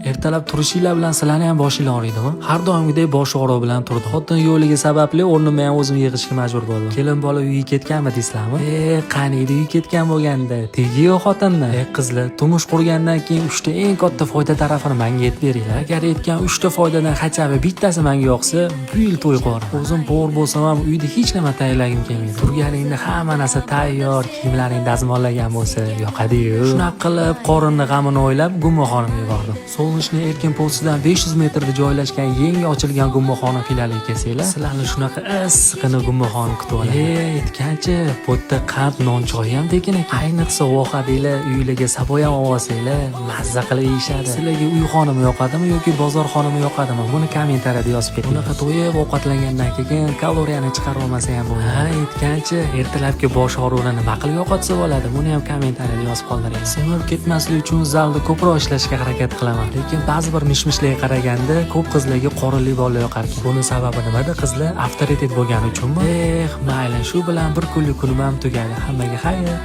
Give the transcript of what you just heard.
Ertalab turishinglar bilan sizlarni ham boshinglar og'riydimi? Har doimgidek bosh og'rig'i bilan turdi. Xotin yo'ligi sababli o'rnimni ham o'zim yig'ishga majbur bo'ldim. Kelin bola uyga ketganmi deysizlarmi? Qani edi uy ketgan bo'lganda. Tegiyo xotinni. Qizlar, turmush qurgandan keyin 3 ta eng katta foyda tarafini menga aytib beringlar. Agar aytgan 3 ta foydadan hachabi bittasi menga yoqsa, bu yil to'y qo'raman. O'zim po'r bo'lsam ham uyda hech nima tayyorlagim kelmaydi. Turganingda hamma narsa tayyor, kiyimlaring dazmollagan bo'lsa, yoqadi-yu. Shunaqa qilib, qorinni g'amini o'ylab, gummaxonimga bordim. Solnishni Erkin postidan 500 metrda joylashgan yangi ochilgan gummaxona filialiga kelsanglar, sizlarni shunaqa issiqini gummaxon kutib oladi. Aytgancha, bu yerda qand, non, choy ham tekin ekan. Ayniqsa ovqatinglar, uylarga saboy ham olsanglar, mazza qilib yeyishadi. Sizlarga uy xonimi yoqadimi yoki bozor xonimi yoqadimi? Buni kommentariyada yozib keting. Bunaqa to'yib ovqatlangandan keyin kaloriyani chiqarib olmasa ham bo'ladi. Aytgancha, ertalabki bosh og'rig'ini nima qilib yo'qotsa bo'ladi? Buni ham kommentariyada yozib qoldiring. Semirib ketmaslik uchun zalda ko'proq ishlashga harakat qilaman. Lekin ba'zi bir mishmishlarga qaraganda ko'p qizlarga qorinli bola yoqar ekan. Buni sababi nimada? Qizlar avtoritet bo'lgani uchunmi? Mayli, shu bilan bir kunlik kunim ham tugadi. Hammaga xayr.